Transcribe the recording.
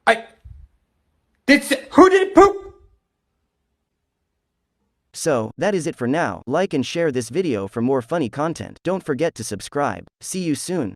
I. Who did it poop? So, that is it for now. Like and share this video for more funny content. Don't forget to subscribe. See you soon.